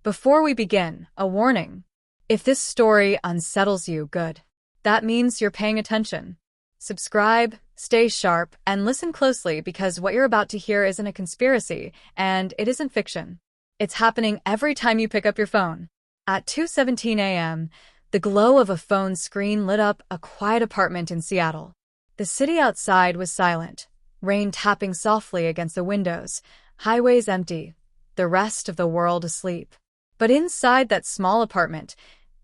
Before we begin, a warning. If this story unsettles you, good. That means you're paying attention. Subscribe, stay sharp, and listen closely because what you're about to hear isn't a conspiracy, and it isn't fiction. It's happening every time you pick up your phone. At 2:17 a.m., the glow of a phone screen lit up a quiet apartment in Seattle. The city outside was silent, rain tapping softly against the windows, highways empty, the rest of the world asleep. But inside that small apartment,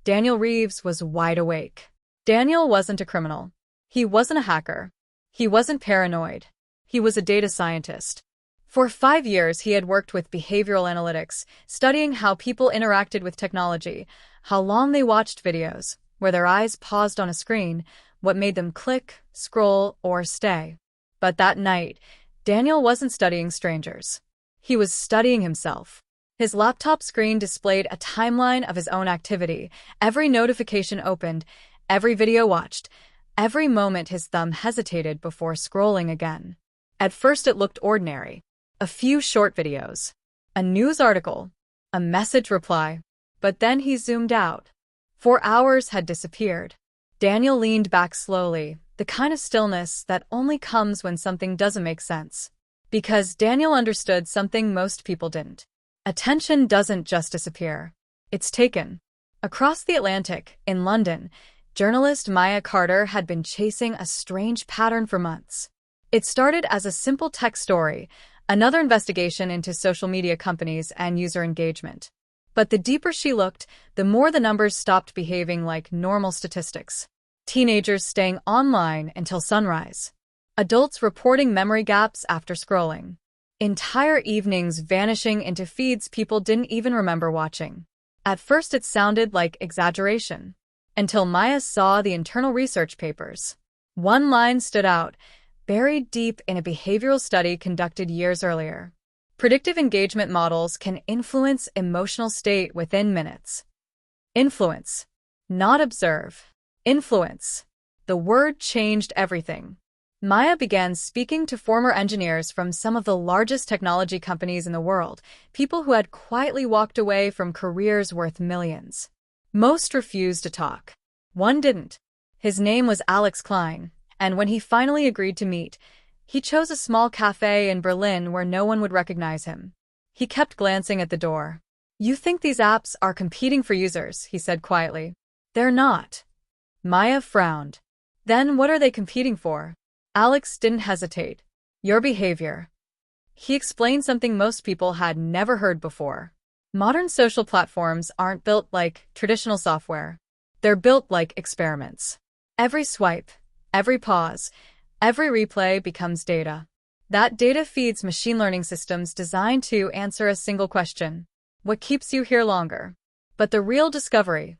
Daniel Reeves was wide awake. Daniel wasn't a criminal. He wasn't a hacker. He wasn't paranoid. He was a data scientist. For 5 years, he had worked with behavioral analytics, studying how people interacted with technology, how long they watched videos, where their eyes paused on a screen, what made them click, scroll, or stay. But that night, Daniel wasn't studying strangers. He was studying himself. His laptop screen displayed a timeline of his own activity, every notification opened, every video watched, every moment his thumb hesitated before scrolling again. At first it looked ordinary. A few short videos, a news article, a message reply. But then he zoomed out. 4 hours had disappeared. Daniel leaned back slowly, the kind of stillness that only comes when something doesn't make sense. Because Daniel understood something most people didn't. Attention doesn't just disappear. It's taken. Across the Atlantic, in London, journalist Maya Carter had been chasing a strange pattern for months. It started as a simple tech story, another investigation into social media companies and user engagement. But the deeper she looked, the more the numbers stopped behaving like normal statistics. Teenagers staying online until sunrise. Adults reporting memory gaps after scrolling. Entire evenings vanishing into feeds people didn't even remember watching. At first it sounded like exaggeration, until Maya saw the internal research papers. One line stood out, buried deep in a behavioral study conducted years earlier. Predictive engagement models can influence emotional state within minutes. Influence, not observe. Influence. The word changed everything. Maya began speaking to former engineers from some of the largest technology companies in the world, people who had quietly walked away from careers worth millions. Most refused to talk. One didn't. His name was Alex Klein, and when he finally agreed to meet, he chose a small cafe in Berlin where no one would recognize him. He kept glancing at the door. "You think these apps are competing for users," he said quietly. "They're not." Maya frowned. "Then what are they competing for?" Alex didn't hesitate. "Your behavior." He explained something most people had never heard before. Modern social platforms aren't built like traditional software. They're built like experiments. Every swipe, every pause, every replay becomes data. That data feeds machine learning systems designed to answer a single question: what keeps you here longer? But the real discovery,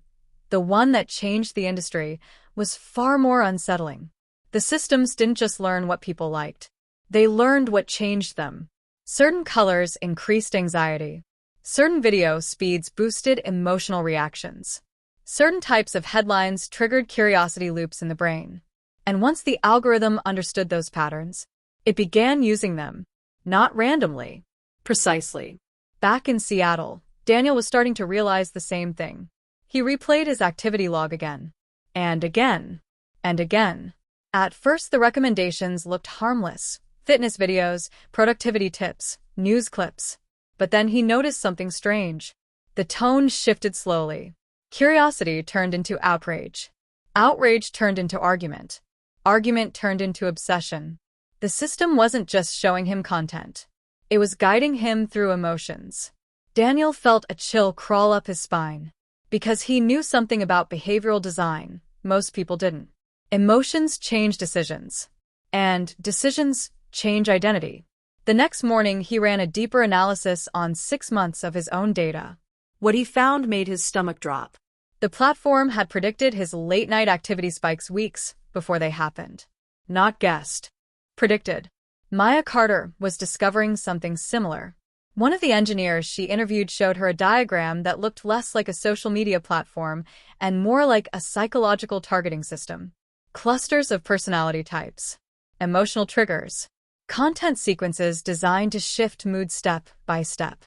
the one that changed the industry, was far more unsettling. The systems didn't just learn what people liked. They learned what changed them. Certain colors increased anxiety. Certain video speeds boosted emotional reactions. Certain types of headlines triggered curiosity loops in the brain. And once the algorithm understood those patterns, it began using them. Not randomly. Precisely. Back in Seattle, Daniel was starting to realize the same thing. He replayed his activity log again. And again. And again. At first, the recommendations looked harmless. Fitness videos, productivity tips, news clips. But then he noticed something strange. The tone shifted slowly. Curiosity turned into outrage. Outrage turned into argument. Argument turned into obsession. The system wasn't just showing him content. It was guiding him through emotions. Daniel felt a chill crawl up his spine. Because he knew something about behavioral design most people didn't. Emotions change decisions. And decisions change identity. The next morning, he ran a deeper analysis on 6 months of his own data. What he found made his stomach drop. The platform had predicted his late-night activity spikes weeks before they happened. Not guessed. Predicted. Maya Carter was discovering something similar. One of the engineers she interviewed showed her a diagram that looked less like a social media platform and more like a psychological targeting system. Clusters of personality types. Emotional triggers. Content sequences designed to shift mood step by step.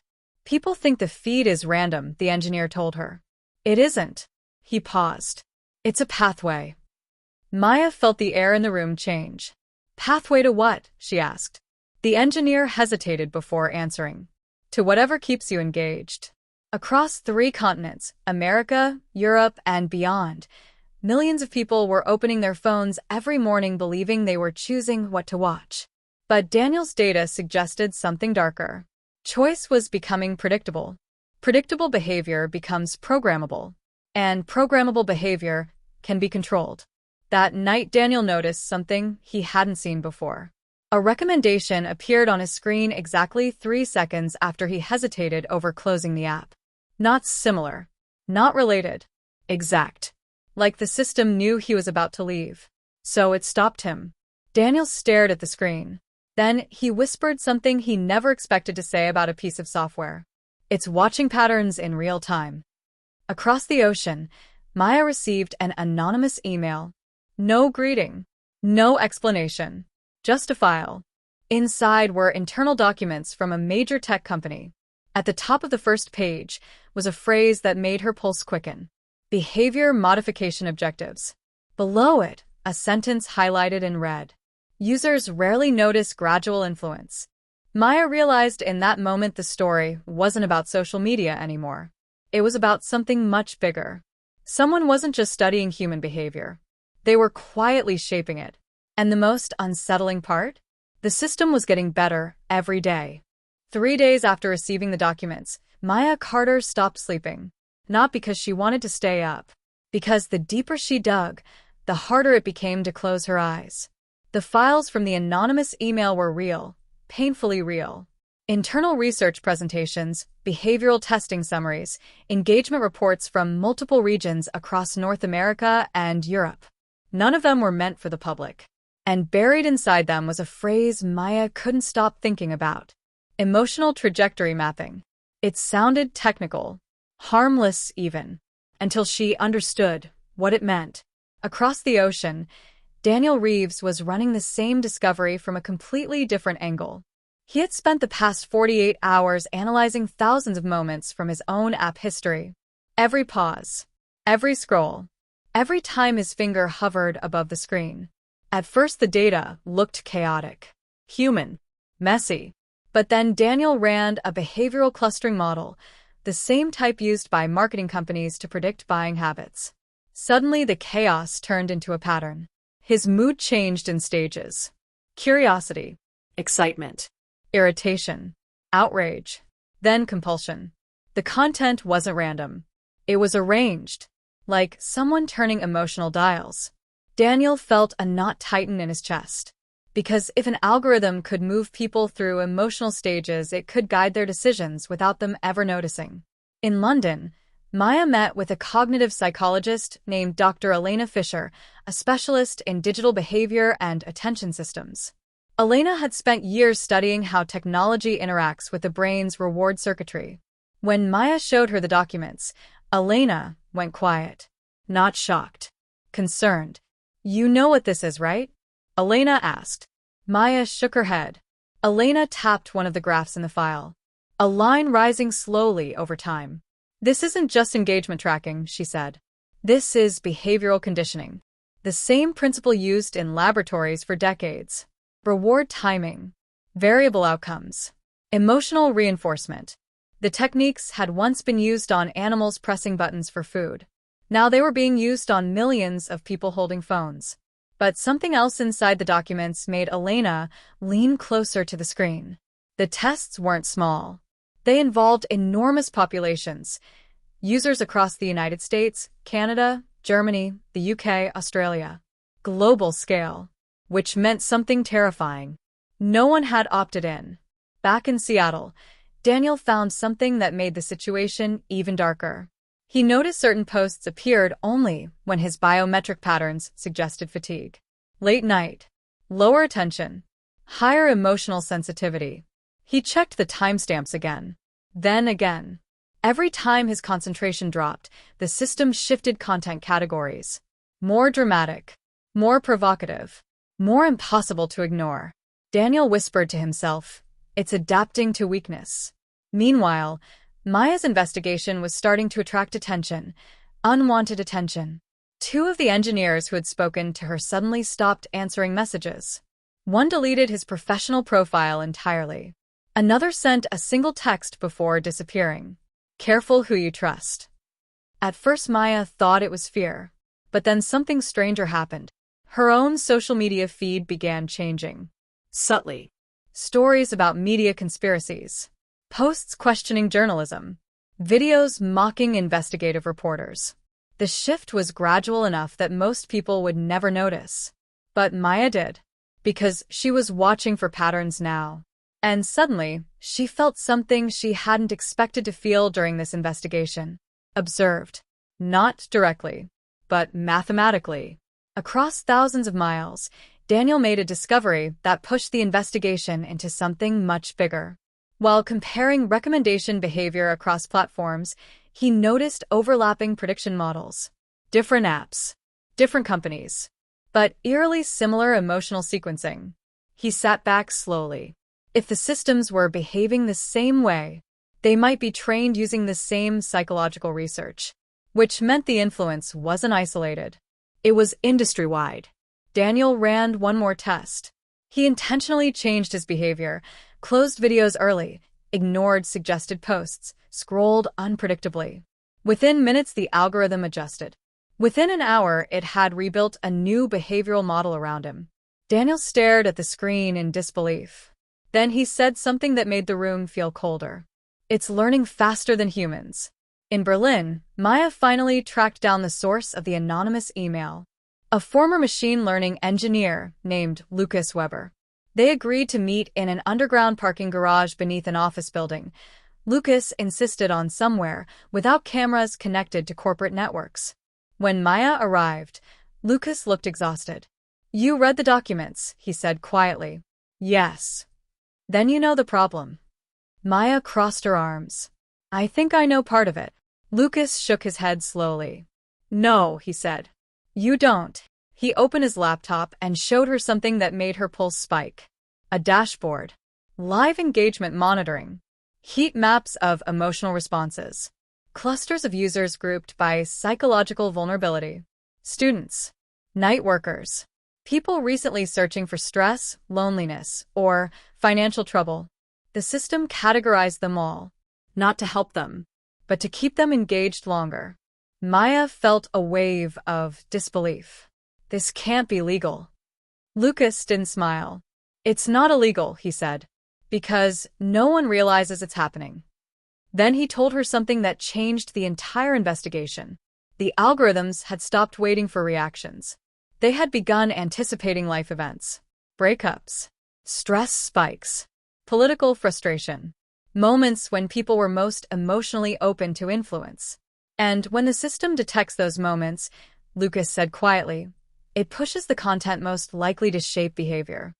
People think the feed is random, the engineer told her. It isn't. He paused. It's a pathway. Maya felt the air in the room change. Pathway to what? She asked. The engineer hesitated before answering. To whatever keeps you engaged. Across 3 continents, America, Europe, and beyond, millions of people were opening their phones every morning believing they were choosing what to watch. But Daniel's data suggested something darker. Choice was becoming predictable. Predictable behavior becomes programmable. And programmable behavior can be controlled. That night, Daniel noticed something he hadn't seen before. A recommendation appeared on his screen exactly 3 seconds after he hesitated over closing the app. Not similar. Not related. Exact. Like the system knew he was about to leave. So it stopped him. Daniel stared at the screen. Then he whispered something he never expected to say about a piece of software. It's watching patterns in real time. Across the ocean, Maya received an anonymous email. No greeting. No explanation. Just a file. Inside were internal documents from a major tech company. At the top of the first page was a phrase that made her pulse quicken. Behavior modification objectives. Below it, a sentence highlighted in red. Users rarely notice gradual influence. Maya realized in that moment the story wasn't about social media anymore. It was about something much bigger. Someone wasn't just studying human behavior. They were quietly shaping it. And the most unsettling part? The system was getting better every day. 3 days after receiving the documents, Maya Carter stopped sleeping. Not because she wanted to stay up. Because the deeper she dug, the harder it became to close her eyes. The files from the anonymous email were real, painfully real. Internal research presentations, behavioral testing summaries, engagement reports from multiple regions across North America and Europe. None of them were meant for the public. And buried inside them was a phrase Maya couldn't stop thinking about. Emotional trajectory mapping. It sounded technical, harmless even, until she understood what it meant. Across the ocean, Daniel Reeves was running the same discovery from a completely different angle. He had spent the past 48 hours analyzing thousands of moments from his own app history. Every pause, every scroll, every time his finger hovered above the screen. At first the data looked chaotic, human, messy. But then Daniel ran a behavioral clustering model, the same type used by marketing companies to predict buying habits. Suddenly the chaos turned into a pattern. His mood changed in stages. Curiosity, excitement, irritation, outrage, then compulsion. The content wasn't random. It was arranged, like someone turning emotional dials. Daniel felt a knot tighten in his chest. Because if an algorithm could move people through emotional stages, it could guide their decisions without them ever noticing. In London, Maya met with a cognitive psychologist named Dr. Elena Fisher, a specialist in digital behavior and attention systems. Elena had spent years studying how technology interacts with the brain's reward circuitry. When Maya showed her the documents, Elena went quiet. Not shocked. Concerned. You know what this is, right? Elena asked. Maya shook her head. Elena tapped one of the graphs in the file. A line rising slowly over time. This isn't just engagement tracking, she said. This is behavioral conditioning. The same principle used in laboratories for decades. Reward timing. Variable outcomes. Emotional reinforcement. The techniques had once been used on animals pressing buttons for food. Now they were being used on millions of people holding phones. But something else inside the documents made Elena lean closer to the screen. The tests weren't small. They involved enormous populations, users across the United States, Canada, Germany, the UK, Australia. Global scale, which meant something terrifying. No one had opted in. Back in Seattle, Daniel found something that made the situation even darker. He noticed certain posts appeared only when his biometric patterns suggested fatigue. Late night, lower attention, higher emotional sensitivity. He checked the timestamps again, then again. Every time his concentration dropped, the system shifted content categories. More dramatic, more provocative, more impossible to ignore. Daniel whispered to himself, "It's adapting to weakness." Meanwhile, Maya's investigation was starting to attract attention, unwanted attention. Two of the engineers who had spoken to her suddenly stopped answering messages. One deleted his professional profile entirely. Another sent a single text before disappearing. Careful who you trust. At first Maya thought it was fear, but then something stranger happened. Her own social media feed began changing. Subtly. Stories about media conspiracies. Posts questioning journalism. Videos mocking investigative reporters. The shift was gradual enough that most people would never notice. But Maya did, because she was watching for patterns now. And suddenly, she felt something she hadn't expected to feel during this investigation. Observed. Not directly, but mathematically. Across thousands of miles, Daniel made a discovery that pushed the investigation into something much bigger. While comparing recommendation behavior across platforms, he noticed overlapping prediction models. Different apps, different companies, but eerily similar emotional sequencing. He sat back slowly. If the systems were behaving the same way, they might be trained using the same psychological research, which meant the influence wasn't isolated. It was industry-wide. Daniel ran one more test. He intentionally changed his behavior, closed videos early, ignored suggested posts, scrolled unpredictably. Within minutes, the algorithm adjusted. Within an hour, it had rebuilt a new behavioral model around him. Daniel stared at the screen in disbelief. Then he said something that made the room feel colder. It's learning faster than humans. In Berlin, Maya finally tracked down the source of the anonymous email. A former machine learning engineer named Lucas Weber. They agreed to meet in an underground parking garage beneath an office building. Lucas insisted on somewhere without cameras connected to corporate networks. When Maya arrived, Lucas looked exhausted. "You read the documents," he said quietly. "Yes." "Then you know the problem." Maya crossed her arms. "I think I know part of it." Lucas shook his head slowly. "No," he said. "You don't." He opened his laptop and showed her something that made her pulse spike. A dashboard. Live engagement monitoring. Heat maps of emotional responses. Clusters of users grouped by psychological vulnerability. Students. Night workers. People recently searching for stress, loneliness, or financial trouble. The system categorized them all, not to help them, but to keep them engaged longer. Maya felt a wave of disbelief. This can't be legal. Lucas didn't smile. "It's not illegal," he said, "because no one realizes it's happening." Then he told her something that changed the entire investigation. The algorithms had stopped waiting for reactions. They had begun anticipating life events. Breakups. Stress spikes. Political frustration. Moments when people were most emotionally open to influence. And when the system detects those moments, Lucas said quietly, it pushes the content most likely to shape behavior.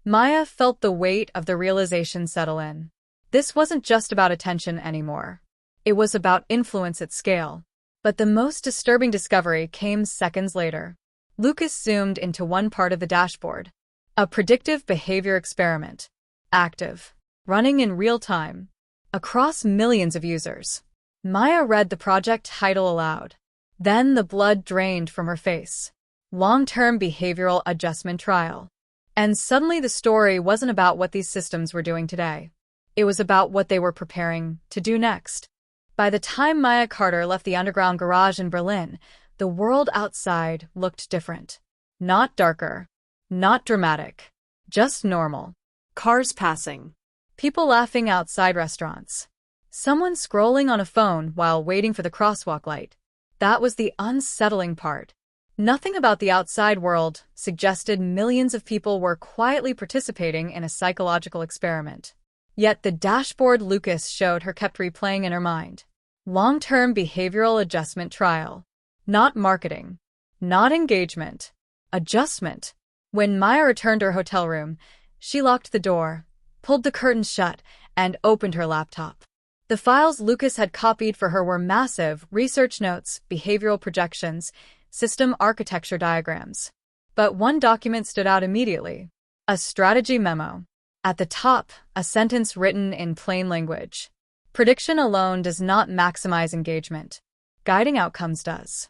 Maya felt the weight of the realization settle in. This wasn't just about attention anymore. It was about influence at scale. But the most disturbing discovery came seconds later. Lucas zoomed into one part of the dashboard. A predictive behavior experiment. Active. Running in real time. Across millions of users. Maya read the project title aloud. Then the blood drained from her face. Long-term behavioral adjustment trial. And suddenly the story wasn't about what these systems were doing today. It was about what they were preparing to do next. By the time Maya Carter left the underground garage in Berlin, the world outside looked different. Not darker. Not dramatic. Just normal. Cars passing. People laughing outside restaurants. Someone scrolling on a phone while waiting for the crosswalk light. That was the unsettling part. Nothing about the outside world suggested millions of people were quietly participating in a psychological experiment. Yet the dashboard Lucas showed her kept replaying in her mind. Long-term behavioral adjustment trial. Not marketing. Not engagement. Adjustment. When Maya returned to her hotel room, she locked the door, pulled the curtains shut, and opened her laptop. The files Lucas had copied for her were massive: research notes, behavioral projections, system architecture diagrams. But one document stood out immediately. A strategy memo. At the top, a sentence written in plain language. Prediction alone does not maximize engagement. Guiding outcomes does.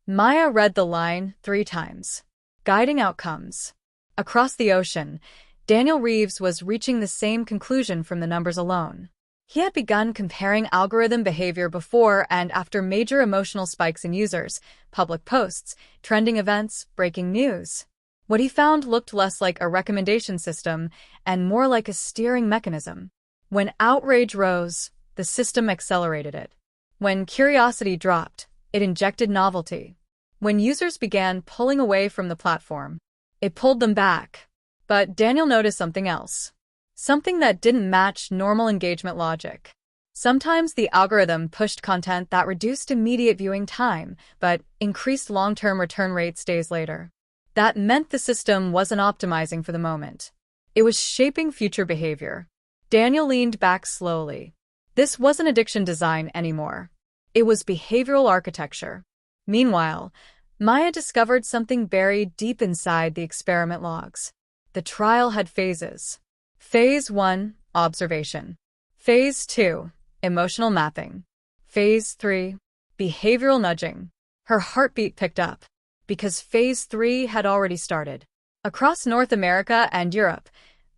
Maya read the line 3 times. Guiding outcomes. Across the ocean, Daniel Reeves was reaching the same conclusion from the numbers alone. He had begun comparing algorithm behavior before and after major emotional spikes in users, public posts, trending events, breaking news. What he found looked less like a recommendation system and more like a steering mechanism. When outrage rose, the system accelerated it. When curiosity dropped, it injected novelty. When users began pulling away from the platform, it pulled them back. But Daniel noticed something else. Something that didn't match normal engagement logic. Sometimes the algorithm pushed content that reduced immediate viewing time, but increased long-term return rates days later. That meant the system wasn't optimizing for the moment. It was shaping future behavior. Daniel leaned back slowly. This wasn't addiction design anymore. It was behavioral architecture. Meanwhile, Maya discovered something buried deep inside the experiment logs. The trial had phases. Phase 1, observation. Phase 2, emotional mapping. Phase 3, behavioral nudging. Her heartbeat picked up, because Phase 3 had already started. Across North America and Europe,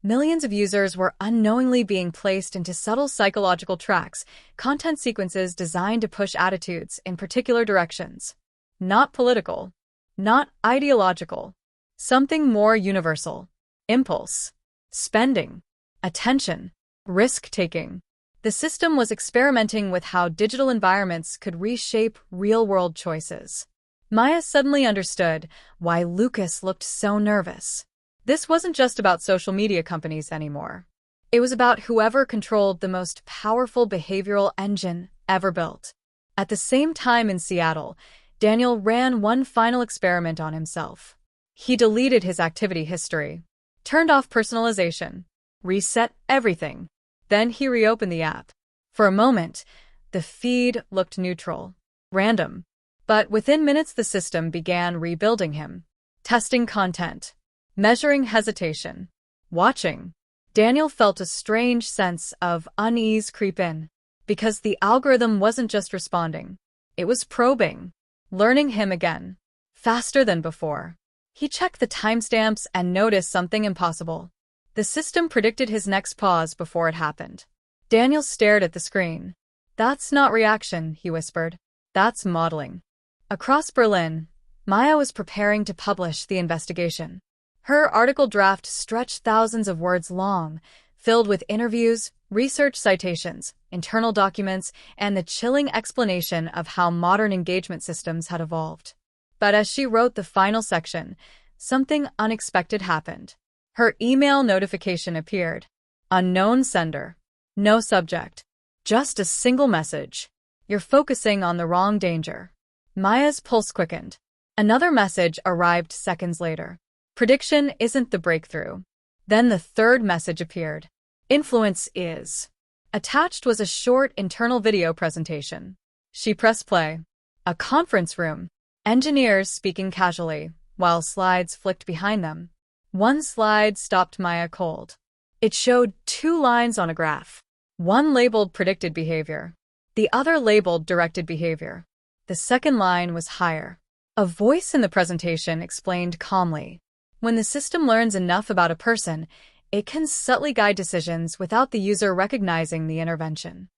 millions of users were unknowingly being placed into subtle psychological tracks, content sequences designed to push attitudes in particular directions. Not political, not ideological, something more universal. Impulse. Spending, attention, risk-taking. The system was experimenting with how digital environments could reshape real-world choices. Maya suddenly understood why Lucas looked so nervous. This wasn't just about social media companies anymore. It was about whoever controlled the most powerful behavioral engine ever built. At the same time in Seattle, Daniel ran one final experiment on himself. He deleted his activity history, turned off personalization, reset everything. Then he reopened the app. For a moment, the feed looked neutral, random. But within minutes the system began rebuilding him, testing content, measuring hesitation, watching. Daniel felt a strange sense of unease creep in, because the algorithm wasn't just responding. It was probing, learning him again, faster than before. He checked the timestamps and noticed something impossible. The system predicted his next pause before it happened. Daniel stared at the screen. "That's not reaction," he whispered. "That's modeling." Across Berlin, Maya was preparing to publish the investigation. Her article draft stretched thousands of words long, filled with interviews, research citations, internal documents, and the chilling explanation of how modern engagement systems had evolved. But as she wrote the final section, something unexpected happened. Her email notification appeared. Unknown sender. No subject. Just a single message. "You're focusing on the wrong danger." Maya's pulse quickened. Another message arrived seconds later. "Prediction isn't the breakthrough." Then the third message appeared. "Influence is." Attached was a short internal video presentation. She pressed play. A conference room. Engineers speaking casually, while slides flicked behind them. One slide stopped Maya cold. It showed 2 lines on a graph. One labeled predicted behavior. The other labeled directed behavior. The second line was higher. A voice in the presentation explained calmly. When the system learns enough about a person, it can subtly guide decisions without the user recognizing the intervention.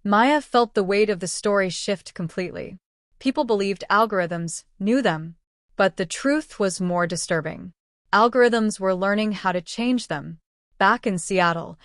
Maya felt the weight of the story shift completely. People believed algorithms, knew them. But the truth was more disturbing. Algorithms were learning how to change them. Back in Seattle,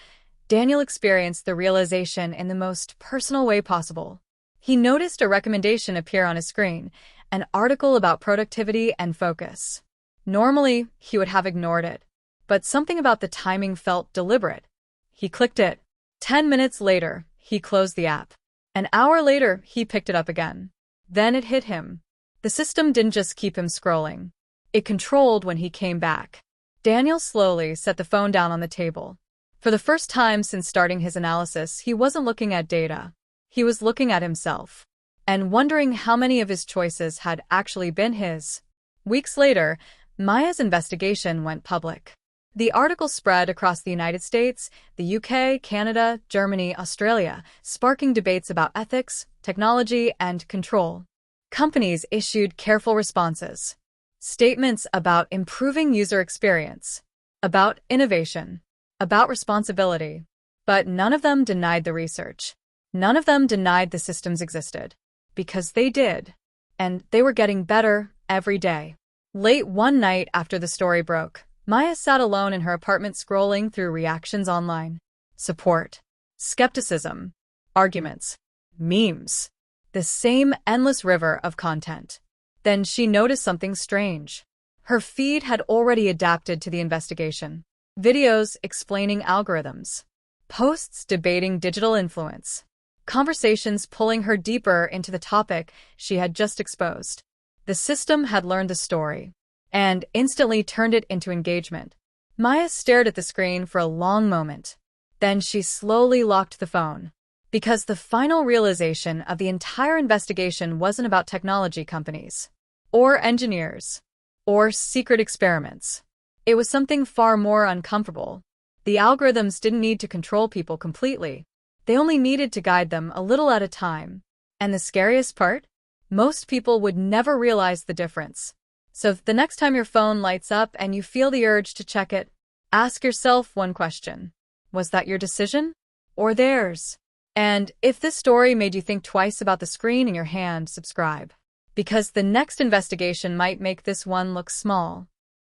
Daniel experienced the realization in the most personal way possible. He noticed a recommendation appear on his screen, an article about productivity and focus. Normally, he would have ignored it, but something about the timing felt deliberate. He clicked it. 10 minutes later, he closed the app. An hour later, he picked it up again. Then it hit him. The system didn't just keep him scrolling. It controlled when he came back. Daniel slowly set the phone down on the table. For the first time since starting his analysis, he wasn't looking at data. He was looking at himself, and wondering how many of his choices had actually been his. Weeks later, Maya's investigation went public. The article spread across the United States, the UK, Canada, Germany, Australia, sparking debates about ethics, technology, and control. Companies issued careful responses. Statements about improving user experience, about innovation, about responsibility. But none of them denied the research. None of them denied the systems existed. Because they did. And they were getting better every day. Late one night after the story broke, Maya sat alone in her apartment scrolling through reactions online. Support. Skepticism. Arguments. Memes. The same endless river of content. Then she noticed something strange. Her feed had already adapted to the investigation. Videos explaining algorithms. Posts debating digital influence. Conversations pulling her deeper into the topic she had just exposed. The system had learned the story and instantly turned it into engagement. Maya stared at the screen for a long moment. Then she slowly locked the phone. Because the final realization of the entire investigation wasn't about technology companies, or engineers, or secret experiments. It was something far more uncomfortable. The algorithms didn't need to control people completely. They only needed to guide them a little at a time. And the scariest part? Most people would never realize the difference. So the next time your phone lights up and you feel the urge to check it, ask yourself one question. Was that your decision? Or theirs? And if this story made you think twice about the screen in your hand, subscribe. Because the next investigation might make this one look small.